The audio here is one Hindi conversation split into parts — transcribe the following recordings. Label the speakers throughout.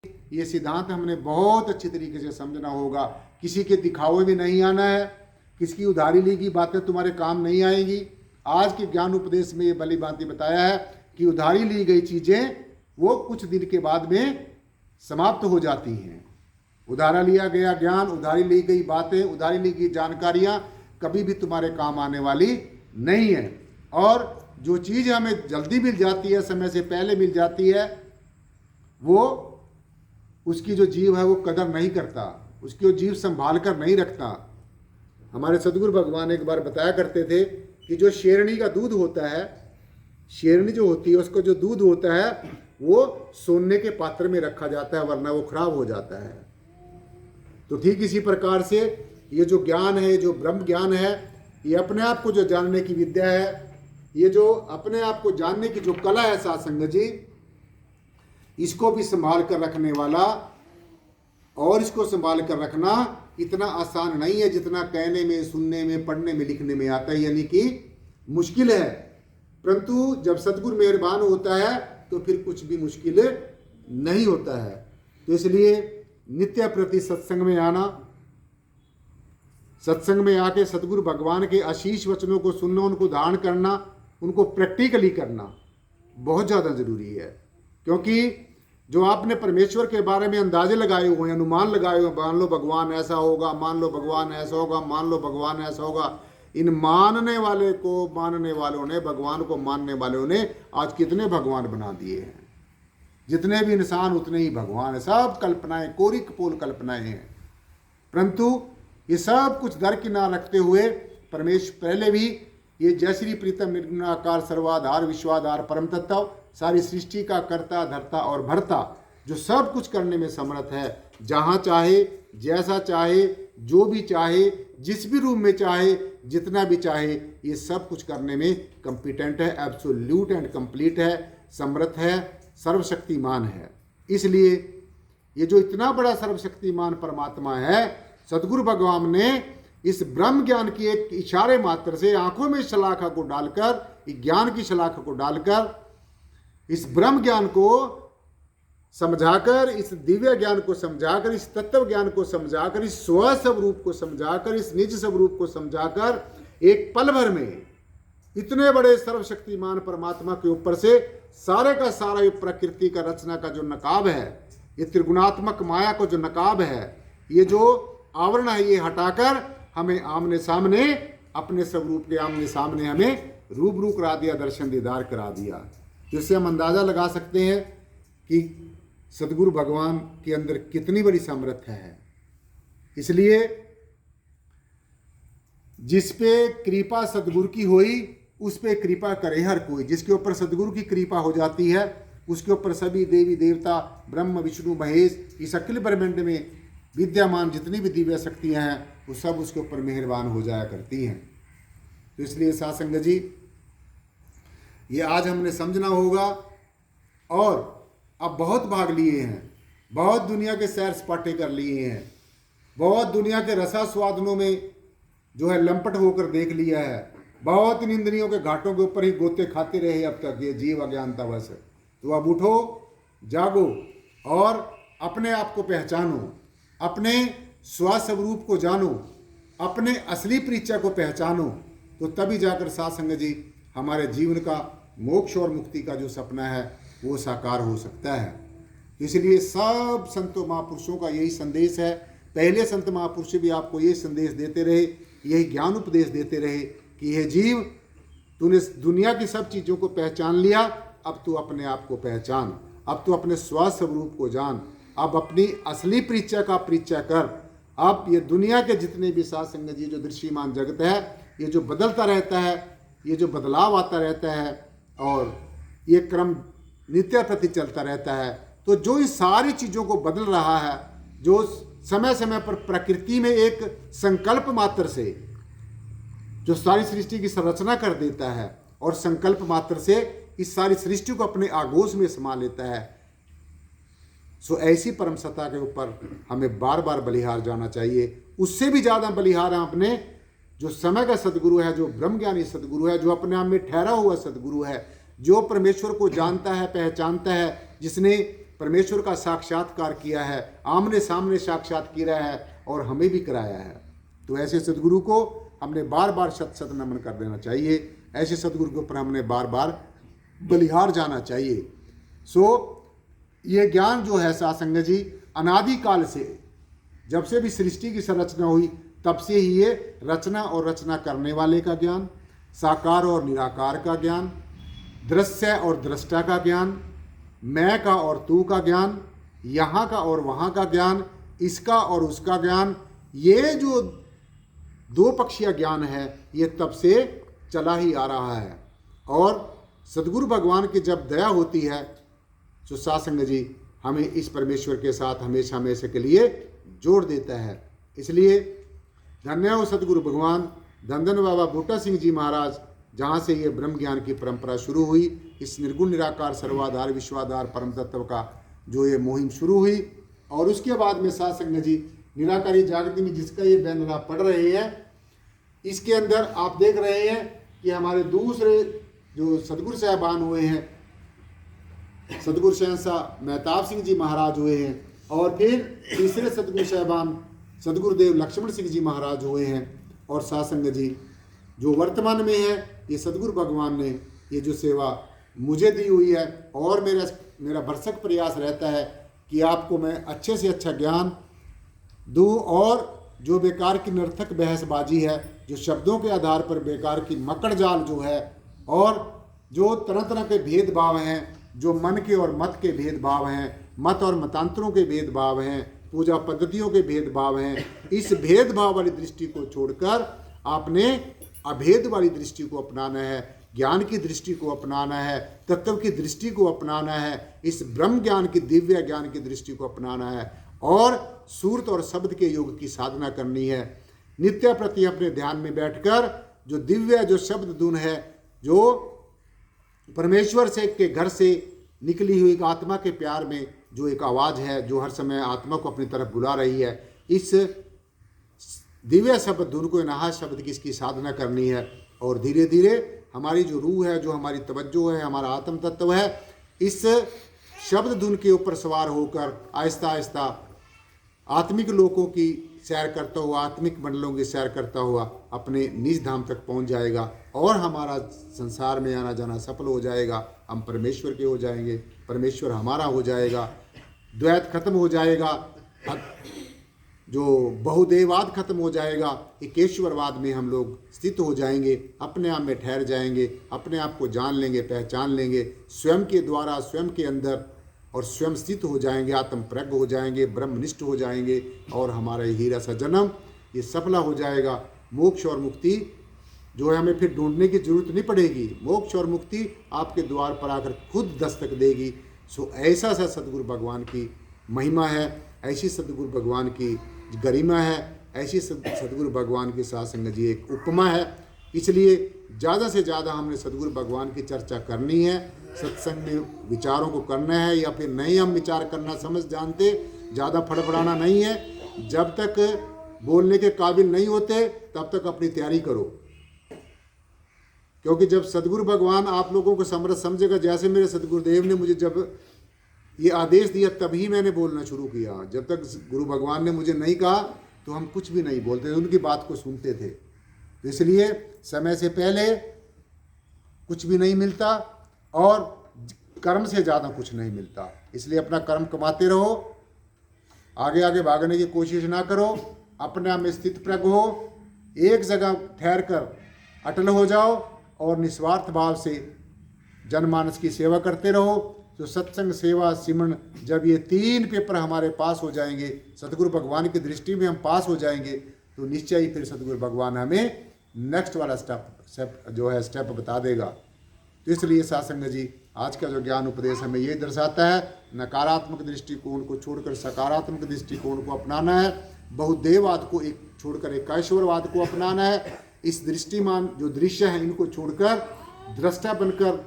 Speaker 1: ये सिद्धांत हमने बहुत अच्छी तरीके से समझना होगा। किसी के दिखावे में नहीं आना है, किसी की उधारी ली की बातें तुम्हारे काम नहीं आएगी। आज के ज्ञान उपदेश में ये भली भांति बताया है कि उधारी ली गई चीजें वो कुछ दिन के बाद में समाप्त हो जाती हैं। उधारा लिया गया ज्ञान, उधारी ली गई बातें, उधारी ली गई जानकारियां कभी भी तुम्हारे काम आने वाली नहीं है। और जो चीज़ हमें जल्दी मिल जाती है, समय से पहले मिल जाती है, वो उसकी जो जीव है वो कदर नहीं करता, उसकी वो जीव संभाल कर नहीं रखता। हमारे सदगुरु भगवान एक बार बताया करते थे कि जो शेरनी का दूध होता है, शेरनी जो होती है उसका जो दूध होता है वो सोने के पात्र में रखा जाता है, वरना वो खराब हो जाता है। तो ठीक इसी प्रकार से ये जो ज्ञान है, जो ब्रह्म ज्ञान है, ये अपने आप को जो जानने की विद्या है, ये जो अपने आप को जानने की जो कला है साध संगत जी, इसको भी संभाल कर रखने वाला और इसको संभाल कर रखना इतना आसान नहीं है जितना कहने में, सुनने में, पढ़ने में, लिखने में आता है, यानी कि मुश्किल है। परंतु जब सदगुरु मेहरबान होता है तो फिर कुछ भी मुश्किल नहीं होता है। तो इसलिए नित्य प्रति सत्संग में आना, सत्संग में आके सदगुरु भगवान के आशीष वचनों को सुनना, उनको धारण करना, उनको प्रैक्टिकली करना बहुत ज़्यादा जरूरी है। क्योंकि जो आपने परमेश्वर के बारे में अंदाजे लगाए हुए हैं, अनुमान लगाए हुए, मान लो भगवान ऐसा होगा, मान लो भगवान ऐसा होगा, मान लो भगवान ऐसा होगा, इन मानने वाले को, मानने वालों ने, भगवान को मानने वालों ने आज कितने भगवान बना दिए हैं। जितने भी इंसान उतने ही भगवान है। सब कल्पनाएं, कोरी कपोल कल्पनाएं हैं। परंतु ये सब कुछ दरकिनार रखते हुए परमेश्वर पहले भी ये जय श्री प्रीतम निर्गुणाकार सर्वाधार विश्वाधार परम तत्व, सारी सृष्टि का कर्ता धर्ता और भरता, जो सब कुछ करने में समर्थ है, जहाँ चाहे, जैसा चाहे, जो भी चाहे, जिस भी रूप में चाहे, जितना भी चाहे, ये सब कुछ करने में कंपिटेंट है, एब्सोल्यूट एंड कंप्लीट है, समर्थ है, सर्वशक्तिमान है। इसलिए ये जो इतना बड़ा सर्वशक्तिमान परमात्मा है, सदगुरु भगवान ने इस ब्रह्म ज्ञान की एक इशारे मात्र से आंखों में शलाखा को डालकर, ज्ञान की शलाखा को डालकर, इस ब्रह्म ज्ञान को समझाकर, इस दिव्य ज्ञान को समझाकर, इस तत्व ज्ञान को समझाकर, इस स्व स्वरूप को समझाकर, इस निज स्वरूप को समझाकर, एक पल भर में इतने बड़े सर्वशक्तिमान परमात्मा के ऊपर से सारे का सारा ये प्रकृति का रचना का जो नकाब है, ये त्रिगुणात्मक माया को जो नकाब है, ये जो आवरण है, ये हटाकर हमें आमने सामने, अपने स्वरूप के आमने सामने हमें रूबरू करा दिया, दर्शन दीदार करा दिया। जिससे हम अंदाजा लगा सकते हैं कि सदगुरु भगवान के अंदर कितनी बड़ी सामर्थ्य है। इसलिए जिस पे कृपा सदगुरु की हुई उस पे कृपा करे हर कोई। जिसके ऊपर सदगुरु की कृपा हो जाती है उसके ऊपर सभी देवी देवता, ब्रह्म विष्णु महेश, इस अखिल ब्रह्मांड में विद्यमान जितनी भी दिव्य शक्तियां हैं वो सब उसके ऊपर मेहरबान हो जाया करती हैं। तो इसलिए साध संगत जी, ये आज हमने समझना होगा। और अब बहुत भाग लिए हैं, बहुत दुनिया के सैर सपाटे कर लिए हैं, बहुत दुनिया के रसा स्वादनों में जो है लंपट होकर देख लिया है, बहुत इन इंद्रियों के घाटों के ऊपर ही गोते खाते रहे अब तक, ये जीव अज्ञानता बस। तो अब उठो, जागो और अपने आप को पहचानो, अपने स्वस्वरूप को जानो, अपने असली परिचय को पहचानो। तो तभी जाकर साध संगत जी हमारे जीवन का मोक्ष और मुक्ति का जो सपना है वो साकार हो सकता है। इसलिए सब संतों महापुरुषों का यही संदेश है। पहले संत महापुरुष भी आपको ये संदेश देते रहे, यही ज्ञान उपदेश देते रहे कि हे जीव, तूने दुनिया की सब चीज़ों को पहचान लिया, अब तू अपने आप को पहचान, अब तू अपने स्वस्वरूप को जान, अब अपनी असली परिचय का परिचय कर। अब ये दुनिया के जितने भी साध संगत जी जो दृश्यमान जगत है, ये जो बदलता रहता है, ये जो बदलाव आता रहता है और ये क्रम नित्य प्रति चलता रहता है, तो जो इस सारी चीज़ों को बदल रहा है, जो समय समय पर प्रकृति में एक संकल्प मात्र से जो सारी सृष्टि की संरचना कर देता है और संकल्प मात्र से इस सारी सृष्टि को अपने आगोश में समा लेता है, सो ऐसी परम सत्ता के ऊपर हमें बार बार बलिहार जाना चाहिए। उससे भी ज़्यादा बलिहार हम अपने जो समय का सदगुरु है, जो ब्रह्मज्ञानी सदगुरु है, जो अपने आप में ठहरा हुआ सदगुरु है, जो परमेश्वर को जानता है, पहचानता है, जिसने परमेश्वर का साक्षात्कार किया है, आमने सामने साक्षात किया है और हमें भी कराया है। तो ऐसे सदगुरु को हमने बार बार शत शत नमन कर देना चाहिए। ऐसे सदगुरु के ऊपर हमने बार बार बलिहार जाना चाहिए। ये ज्ञान जो है साध संगत जी, अनादिकाल से, जब से भी सृष्टि की संरचना हुई तब से ही ये रचना और रचना करने वाले का ज्ञान, साकार और निराकार का ज्ञान, दृश्य और दृष्टा का ज्ञान, मैं का और तू का ज्ञान, यहाँ का और वहाँ का ज्ञान, इसका और उसका ज्ञान, ये जो दो पक्षीय ज्ञान है ये तब से चला ही आ रहा है। और सदगुरु भगवान की जब दया होती है तो साध संगत जी हमें इस परमेश्वर के साथ हमेशा हमेशा के लिए जोड़ देता है। इसलिए धन्य हो सदगुरु भगवान, धन धन बाबा बूटा सिंह जी महाराज, जहाँ से ये ब्रह्म ज्ञान की परंपरा शुरू हुई, इस निर्गुण निराकार सर्वाधार विश्वाधार परम तत्व का जो ये मुहिम शुरू हुई। और उसके बाद में साध संगत जी निराकारी जागृति में जिसका ये बैनर आप पढ़ रहे हैं, इसके अंदर आप देख रहे हैं कि हमारे दूसरे जो सदगुरु साहबान हुए हैं, सदगुरु शहंशाह मेहताब सिंह जी महाराज हुए हैं, और फिर तीसरे सदगुरु साहबान सदगुरुदेव लक्ष्मण सिंह जी महाराज हुए हैं। और साध संगत जी जो वर्तमान में है, ये सदगुरु भगवान ने ये जो सेवा मुझे दी हुई है, और मेरा भरसक प्रयास रहता है कि आपको मैं अच्छे से अच्छा ज्ञान दूँ, और जो बेकार की नर्थक बहसबाजी है, जो शब्दों के आधार पर बेकार की मकड़ जाल जो है, और जो तरह तरह के भेदभाव हैं, जो मन के और मत के भेदभाव हैं, मत और मतांतरों के भेदभाव हैं, पूजा पद्धतियों के भेदभाव हैं, इस भेदभाव वाली दृष्टि को छोड़कर आपने अभेद वाली दृष्टि को अपनाना है, ज्ञान की दृष्टि को अपनाना है, तत्व की दृष्टि को अपनाना है, इस ब्रह्म ज्ञान की दिव्य ज्ञान की दृष्टि को अपनाना है, और सूरत और शब्द के योग की साधना करनी है। नित्य प्रति अपने ध्यान में बैठकर जो दिव्य जो शब्द धुन है, जो परमेश्वर से के घर से निकली हुई आत्मा के प्यार में जो एक आवाज़ है, जो हर समय आत्मा को अपनी तरफ बुला रही है, इस दिव्य शब्द धुन को, नहा शब्द की इसकी साधना करनी है। और धीरे धीरे हमारी जो रूह है, जो हमारी तवज्जो है, हमारा आत्म तत्व है, इस शब्द धुन के ऊपर सवार होकर आहिस्ता आहिस्ता आत्मिक लोकों की सैर करता हुआ, आत्मिक मंडलों की सैर करता हुआ अपने निज धाम तक पहुंच जाएगा, और हमारा संसार में आना जाना सफल हो जाएगा। हम परमेश्वर के हो जाएंगे, परमेश्वर हमारा हो जाएगा, द्वैत खत्म हो जाएगा, जो बहुदेववाद खत्म हो जाएगा, एकेश्वरवाद में हम लोग स्थित हो जाएंगे, अपने आप में ठहर जाएंगे, अपने आप को जान लेंगे, पहचान लेंगे, स्वयं के द्वारा, स्वयं के अंदर, और स्वयं स्थित हो जाएंगे, आत्म प्रज्ञ हो जाएंगे, ब्रह्मनिष्ठ हो जाएंगे, और हमारा हीरा सा जन्म ये सफल हो जाएगा। मोक्ष और मुक्ति जो है हमें फिर ढूंढने की जरूरत नहीं पड़ेगी, मोक्ष और मुक्ति आपके द्वार पर आकर खुद दस्तक देगी। सो ऐसा सा सदगुरु भगवान की महिमा है, ऐसी सदगुरु भगवान की गरिमा है, ऐसी सदगुरु भगवान की साध संगत जी एक उपमा है। इसलिए ज़्यादा से ज़्यादा हमने सदगुरु भगवान की चर्चा करनी है, सत्संग में विचारों को करना है, या फिर नहीं हम विचार करना समझ जानते, ज़्यादा फड़फड़ाना नहीं है। जब तक बोलने के काबिल नहीं होते तब तक अपनी तैयारी करो, क्योंकि जब सदगुरु भगवान आप लोगों को समर्थ समझेगा, जैसे मेरे सदगुरुदेव ने मुझे जब ये आदेश दिया तभी मैंने बोलना शुरू किया। जब तक गुरु भगवान ने मुझे नहीं कहा तो हम कुछ भी नहीं बोलते थे, उनकी बात को सुनते थे। तो इसलिए समय से पहले कुछ भी नहीं मिलता, और कर्म से ज़्यादा कुछ नहीं मिलता। इसलिए अपना कर्म कमाते रहो, आगे आगे भागने की कोशिश ना करो, अपने आप में स्थित प्रज्ञ हो, एक जगह ठहर कर अटल हो जाओ, और निस्वार्थ भाव से जनमानस की सेवा करते रहो। तो सत्संग, सेवा, सिमरन, जब ये 3 पेपर हमारे पास हो जाएंगे, सतगुरु भगवान की दृष्टि में हम पास हो जाएंगे, तो निश्चय ही फिर सतगुरु भगवान हमें नेक्स्ट वाला स्टेप बता देगा। तो इसलिए साध संगत जी आज का जो ज्ञान उपदेश हमें ये दर्शाता है, नकारात्मक दृष्टिकोण को छोड़कर सकारात्मक दृष्टिकोण को अपनाना है, बहुदेववाद को एक छोड़कर एकाश्वरवाद को अपनाना है। इस दृष्टिमान जो दृश्य है इनको छोड़कर दृष्टा बनकर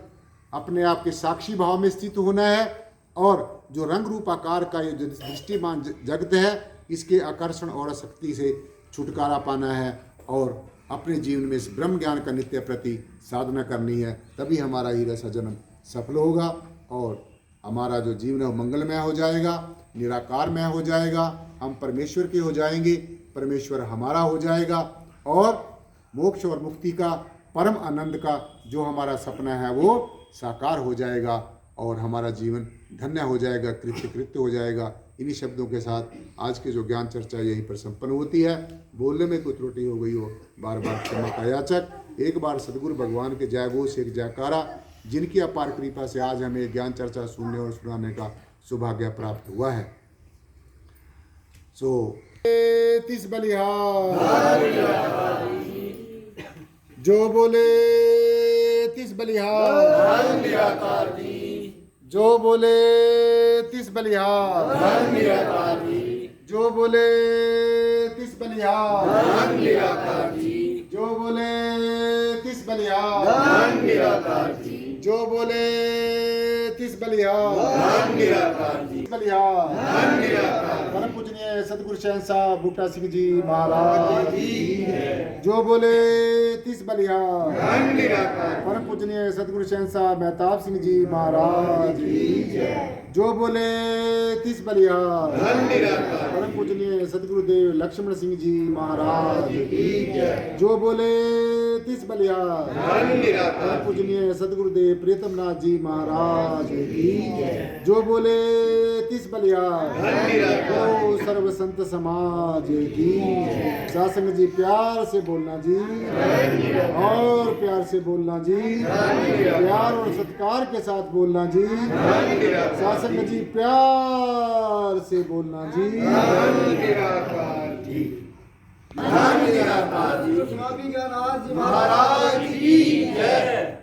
Speaker 1: अपने आप के साक्षी भाव में स्थित होना है, और जो रंग रूप आकार का ये जो दृष्टिमान जगत है इसके आकर्षण और आसक्ति से छुटकारा पाना है, और अपने जीवन में इस ब्रह्म ज्ञान का नित्य प्रति साधना करनी है। तभी हमारा हीरा सा जन्म सफल होगा, और हमारा जो जीवन है वो मंगलमय हो जाएगा, निराकारमय हो जाएगा, हम परमेश्वर के हो जाएंगे, परमेश्वर हमारा हो जाएगा और मोक्ष और मुक्ति का, परम आनंद का जो हमारा सपना है वो साकार हो जाएगा और हमारा जीवन धन्य हो जाएगा, कृत्य हो जाएगा। इन्हीं शब्दों के साथ आज की जो ज्ञान चर्चा यहीं पर संपन्न होती है। बोलने में कोई त्रुटि हो गई हो बार बार क्षमा का याचक। एक बार सदगुरु भगवान के जय घोष, एक जयकारा, जिनकी अपार कृपा से आज हमें ज्ञान चर्चा सुनने और सुनाने का सौभाग्य प्राप्त हुआ है। तिस बलिहार, जो बोले तिस बलिहार, जो बोले तिस बलिहार, जो बोले तिस बलिहार, जो बोले तिस बलिहार, जो बोले तिस बलिहार, परम पूजनीय सतगुरु शहंशाह बूटा सिंह जी महाराज, जो बोले तिस बलिहार, परम पूजनीय सतगुरु शहंशाह मेहताब सिंह जी महाराज, जो बोले तिस बलिहार, परम पूजनीय सतगुरुदेव लक्ष्मण सिंह जी महाराज, जो बोले तिस बलिहार, परम पूजनीय सतगुरुदेव प्रीतम नाथ जी महाराज, जो बोले तिस बलिहार, ओ सर्व संत समाज की। सासंग जी प्यार से बोलना जी, और प्यार से बोलना जी, प्यार और सत्कार के साथ बोलना जी। सासंग जी प्यार से बोलना जी। महाराज की जय।